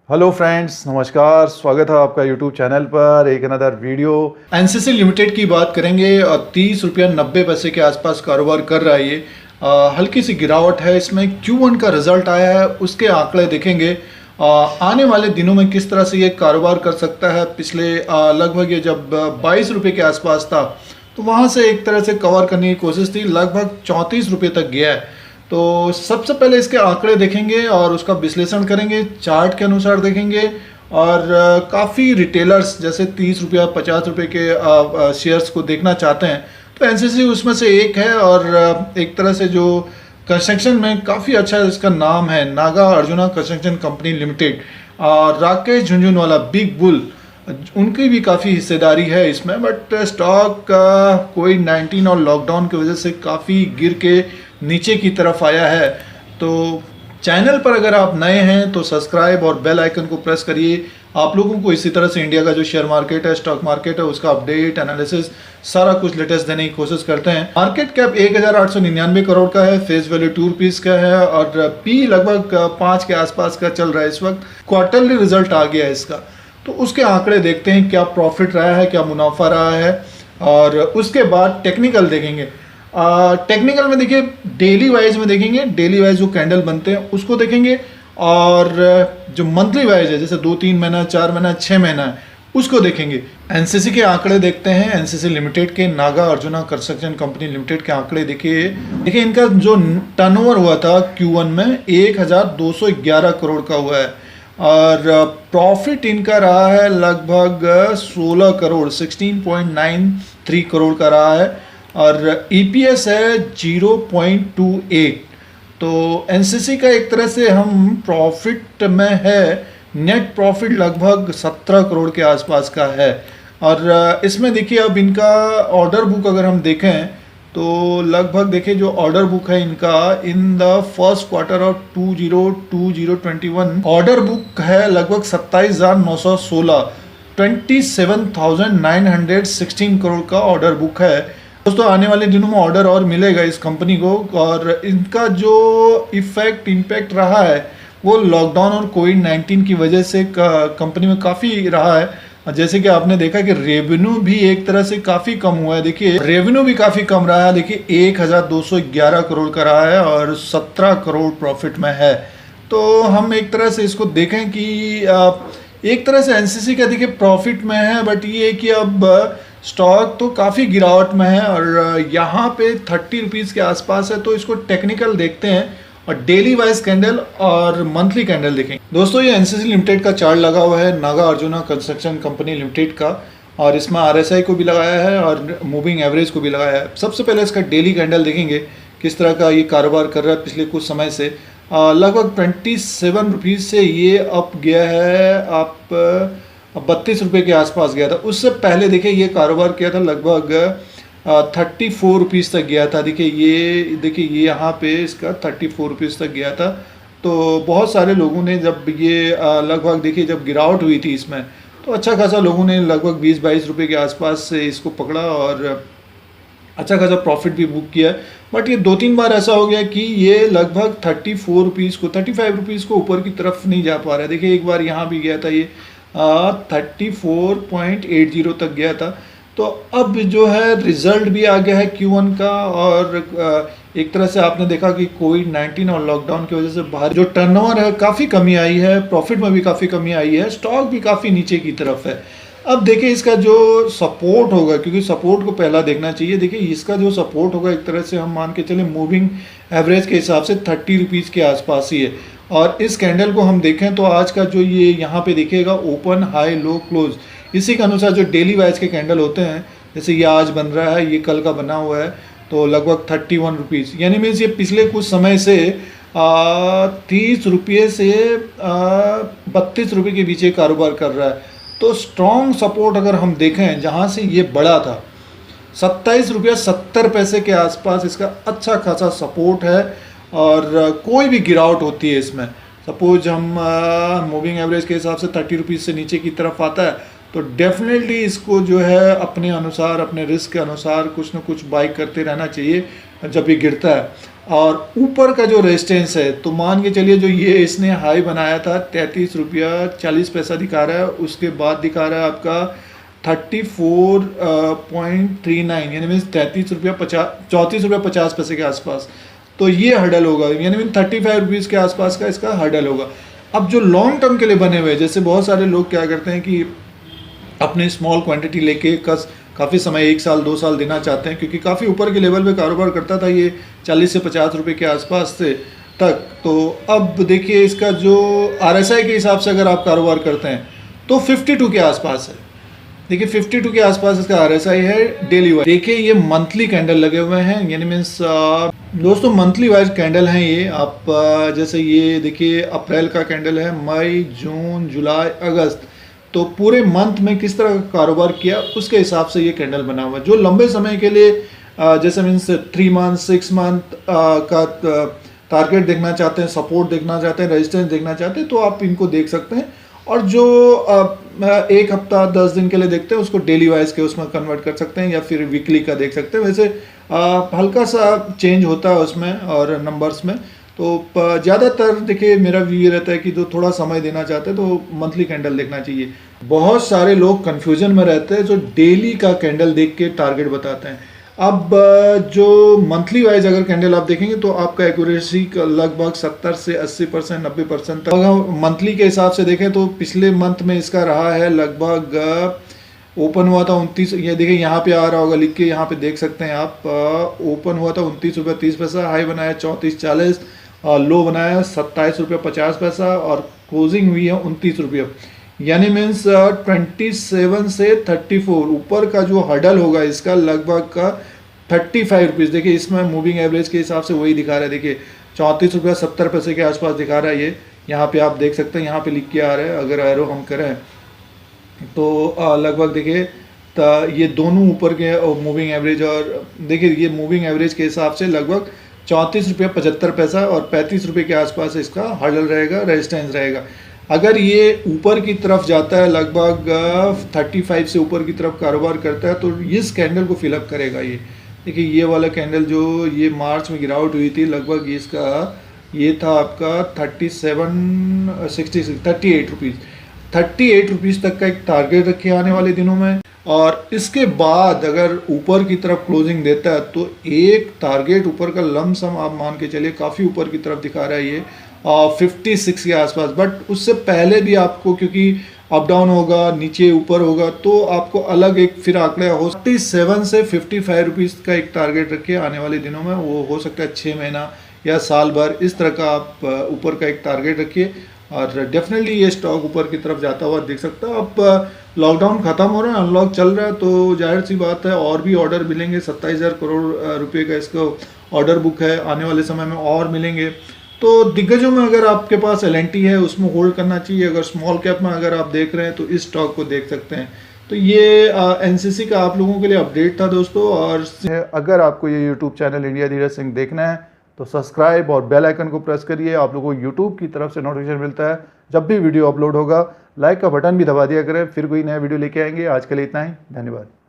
Hello friends, नमस्कार। स्वागत है आपका यूट्यूब चैनल पर एक अनदर वीडियो। एनसीसी लिमिटेड की बात करेंगे और 30 रुपया 90 पैसे के आसपास कारोबार कर रहा है ये। हल्की सी गिरावट है इसमें। Q1 का रिजल्ट आया है, उसके आंकड़े देखेंगे। आने वाले दिनों में किस तरह से ये कारोबार कर सकता है। पिछले लगभग ये जब 22 रुपये के आसपास था तो वहाँ से एक तरह से कवर करने की कोशिश थी, लगभग 34 रुपये तक गया है। तो सबसे पहले इसके आंकड़े देखेंगे और उसका विश्लेषण करेंगे, चार्ट के अनुसार देखेंगे। और काफ़ी रिटेलर्स जैसे 30 रुपया 50 रुपये के शेयर्स को देखना चाहते हैं तो एनसीसी उसमें से एक है। और एक तरह से जो कंस्ट्रक्शन में काफ़ी अच्छा इसका नाम है, Naga arjuna construction company limited. Rakesh Jhunjhunwala big bull, उनकी भी काफ़ी हिस्सेदारी है इसमें। बट स्टॉक कोविड-19 और लॉकडाउन की वजह से काफ़ी गिर के नीचे की तरफ आया है। तो चैनल पर अगर आप नए हैं तो सब्सक्राइब और बेल आइकन को प्रेस करिए। आप लोगों को इसी तरह से इंडिया का जो शेयर मार्केट है, स्टॉक मार्केट है, उसका अपडेट एनालिसिस सारा कुछ लेटेस्ट देने की कोशिश करते हैं। मार्केट कैप 1899 करोड़ का है, फेस वैल्यू 2 रुपीज़ का है और पी लगभग 5 के आसपास का चल रहा है इस वक्त। क्वार्टरली रिजल्ट आ गया है इसका, तो उसके आंकड़े देखते हैं, क्या प्रॉफिट रहा है, क्या मुनाफा रहा है। और उसके बाद टेक्निकल देखेंगे। टेक्निकल में देखिए, डेली वाइज में देखेंगे, डेली वाइज जो कैंडल बनते हैं उसको देखेंगे। और जो मंथली वाइज है, जैसे 2-3 महीना, 4 महीना, 6 महीना है, उसको देखेंगे। एनसीसी के आंकड़े देखते हैं। एनसीसी लिमिटेड के, Naga arjuna construction company limited के आंकड़े देखिए इनका जो टर्नओवर हुआ था Q1 में 1211 करोड़ का हुआ है। और प्रॉफिट इनका रहा है लगभग 16 करोड़, 16.93 करोड़ का रहा है। और ईपीएस है 0.28। तो एनसीसी का एक तरह से हम प्रॉफिट में है, नेट प्रॉफिट लगभग 17 करोड़ के आसपास का है। और इसमें देखिए, अब इनका ऑर्डर बुक अगर हम देखें तो लगभग देखिए जो ऑर्डर बुक है इनका in the first quarter of 2020-21 order book है लगभग 27,916, 27,916 करोड़ का ऑर्डर बुक है। दोस्तों, आने वाले दिनों में ऑर्डर और मिलेगा इस कंपनी को। और इनका जो इम्पैक्ट रहा है वो लॉकडाउन और कोविड-19 की वजह से कंपनी में काफ़ी रहा है। जैसे कि आपने देखा कि रेवेन्यू भी एक तरह से काफ़ी कम हुआ है। देखिए रेवेन्यू भी काफ़ी कम रहा है। देखिए 1211 करोड़ का रहा है और 17 करोड़ प्रॉफिट में है। तो हम एक तरह से इसको देखें कि एक तरह से एनसीसी का देखिए प्रॉफिट में है, बट ये कि अब स्टॉक तो काफ़ी गिरावट में है और यहाँ पे 30 रुपीज़ के आसपास है। तो इसको टेक्निकल देखते हैं और डेली वाइज कैंडल और मंथली कैंडल देखेंगे। दोस्तों, ये एनसीसी लिमिटेड का चार्ट लगा हुआ है, Naga arjuna construction company limited का। और इसमें आरएसआई को भी लगाया है और मूविंग एवरेज को भी लगाया है। सबसे पहले इसका डेली कैंडल देखेंगे, किस तरह का ये कारोबार कर रहा है पिछले कुछ समय से। लगभग 27 रुपीज़ से ये अप गया है, आप 32 रुपये के आसपास गया था। उससे पहले देखिए ये कारोबार किया था लगभग 34 रुपीज़ तक गया था। देखिए ये यहाँ पे इसका 34 रुपीज़ तक गया था। तो बहुत सारे लोगों ने जब ये लगभग देखिए जब गिरावट हुई थी इसमें, तो अच्छा खासा लोगों ने लगभग 20-22 रुपये के आसपास से इसको पकड़ा और अच्छा खासा प्रॉफिट भी बुक किया। बट ये 2-3 बार ऐसा हो गया कि ये लगभग 34 रुपीज़ को, 35 रुपीज़ को ऊपर की तरफ नहीं जा पा रहा है। देखिए एक बार यहाँ भी गया था, ये 34.80 तक गया था। तो अब जो है रिजल्ट भी आ गया है Q1 का। और एक तरह से आपने देखा कि कोविड-19 और लॉकडाउन की वजह से बाहर जो टर्नओवर है काफ़ी कमी आई है, प्रॉफिट में भी काफ़ी कमी आई है, स्टॉक भी काफ़ी नीचे की तरफ है। अब देखिए इसका जो सपोर्ट होगा, क्योंकि सपोर्ट को पहला देखना चाहिए। देखिए इसका जो सपोर्ट होगा एक तरह से हम मान के चले मूविंग एवरेज के हिसाब से 30 रुपीज़ के आसपास ही है। और इस कैंडल को हम देखें तो आज का जो ये यहाँ पे दिखेगा ओपन हाई लो क्लोज, इसी के अनुसार जो डेली वाइज के कैंडल होते हैं, जैसे ये आज बन रहा है, ये कल का बना हुआ है, तो लगभग 31 रुपीज़, यानी मीन्स ये पिछले कुछ समय से 30 रुपये से 32 रुपये के बीच कारोबार कर रहा है। तो स्ट्रॉन्ग सपोर्ट अगर हम देखें जहाँ से ये बड़ा था 27 रुपया 70 पैसे के आसपास इसका अच्छा खासा सपोर्ट है। और कोई भी गिरावट होती है इसमें, सपोज हम मूविंग एवरेज के हिसाब से 30 रुपीज़ से नीचे की तरफ आता है, तो डेफिनेटली इसको जो है अपने अनुसार, अपने रिस्क के अनुसार कुछ ना कुछ बाई करते रहना चाहिए जब ये गिरता है। और ऊपर का जो रेजिस्टेंस है तो मान के चलिए जो ये इसने हाई बनाया था 33 रुपया 40 पैसा दिखा रहा है, उसके बाद दिखा रहा है आपका 34.39 यानी मीन 34 रुपया 50 के आसपास। तो ये हर्डल होगा, यानी मीन 35 रुपीज़ के आसपास का इसका हर्डल होगा। अब जो लॉन्ग टर्म के लिए बने हुए, जैसे बहुत सारे लोग क्या करते हैं कि अपने स्मॉल क्वांटिटी लेके काफ़ी समय 1 साल 2 साल देना चाहते हैं, क्योंकि काफ़ी ऊपर के लेवल पे कारोबार करता था ये 40 से 50 रुपए के आसपास से तक। तो अब देखिए इसका जो RSI के हिसाब से अगर आप कारोबार करते हैं तो 52 के आसपास है। देखिए 52 के आसपास इसका RSI है डेली वाइज। देखिए ये मंथली कैंडल लगे हुए हैं, यानी मीन्स दोस्तों मंथली वाइज कैंडल हैं ये। आप जैसे ये देखिए अप्रैल का कैंडल है, मई जून जुलाई अगस्त, तो पूरे मंथ में किस तरह का कारोबार किया उसके हिसाब से ये कैंडल बना हुआ है। जो लंबे समय के लिए जैसे मीन्स 3 मंथ 6 मंथ का टारगेट देखना चाहते हैं, सपोर्ट देखना चाहते हैं, रेजिस्टेंस देखना चाहते हैं, तो आप इनको देख सकते हैं। और जो 1 हफ्ता 10 दिन के लिए देखते हैं उसको डेली वाइज के उसमें कन्वर्ट कर सकते हैं, या फिर वीकली का देख सकते हैं। वैसे हल्का सा चेंज होता है उसमें और नंबर्स में। तो ज़्यादातर देखिए मेरा व्यू ये रहता है कि जो थोड़ा समय देना चाहते हैं तो मंथली कैंडल देखना चाहिए। बहुत सारे लोग कन्फ्यूजन में रहते हैं जो डेली का कैंडल देख के टारगेट बताते हैं। अब जो मंथली वाइज अगर कैंडल आप देखेंगे तो आपका एक्यूरेसी लगभग 70 से 80% 90% तक। अगर मंथली के हिसाब से देखें तो पिछले मंथ में इसका रहा है लगभग ओपन हुआ था 29, ये देखिए यहाँ पे आ रहा होगा लिख के, यहाँ पे देख सकते हैं आप। ओपन हुआ था 29 रुपये 30 पैसा, हाई बनाया 34.40, लो बनाया 27 रुपये 50 पैसा और क्लोजिंग हुई है 29 रुपये। यानी मीन्स 27 से 34 ऊपर का जो हर्डल होगा इसका लगभग का 35 रुपीज़। देखिए इसमें मूविंग एवरेज के हिसाब से वही दिखा रहा है। देखिए 34 रुपया 70 पैसे के आसपास दिखा रहा है ये, यहाँ पे आप देख सकते हैं, यहाँ पे लिख के आ रहा है। अगर एरो हम करें तो लगभग देखिए ये दोनों ऊपर के मूविंग एवरेज, और देखिए ये मूविंग एवरेज के हिसाब से लगभग 34 रुपया 75 पैसा और 35 रुपये के आसपास इसका हर्डल रहेगा, रेजिस्टेंस रहेगा। अगर ये ऊपर की तरफ जाता है लगभग 35 से ऊपर की तरफ कारोबार करता है तो इस कैंडल को फिलअप करेगा ये। देखिए ये वाला कैंडल जो ये मार्च में गिरावट हुई थी लगभग इसका ये था आपका 38 रुपीज़। 38 रुपीज़ तक का एक टारगेट रखे आने वाले दिनों में। और इसके बाद अगर ऊपर की तरफ क्लोजिंग देता है तो एक टारगेट ऊपर का लमसम आप मान के चलिए काफ़ी ऊपर की तरफ दिखा रहा है ये 56 के आसपास। बट उससे पहले भी आपको, क्योंकि अप डाउन होगा नीचे ऊपर होगा, तो आपको अलग एक फिर आंकड़ा हो 47 से 55 रुपीज़ का एक टारगेट रखिए आने वाले दिनों में। वो हो सकता है 6 महीना या साल भर, इस तरह का आप ऊपर का एक टारगेट रखिए और डेफिनेटली ये स्टॉक ऊपर की तरफ जाता हुआ दिख सकता है। अब लॉकडाउन खत्म हो रहा है, अनलॉक चल रहा है, तो जाहिर सी बात है और भी ऑर्डर मिलेंगे। 27,000 करोड़ रुपए का इसका ऑर्डर बुक है, आने वाले समय में और मिलेंगे। तो दिग्गजों में अगर आपके पास LNT है उसमें होल्ड करना चाहिए। अगर स्मॉल कैप में अगर आप देख रहे हैं तो इस स्टॉक को देख सकते हैं। तो ये NCC का आप लोगों के लिए अपडेट था दोस्तों। और अगर आपको ये YouTube channel India Dheeraj Singh देखना है तो सब्सक्राइब और बेल आइकन को प्रेस करिए। आप लोगों को YouTube की तरफ से नोटिफिकेशन मिलता है जब भी वीडियो अपलोड होगा। लाइक का बटन भी दबा दिया करें, फिर कोई नया वीडियो लेके आएंगे। आज के लिए इतना ही, धन्यवाद।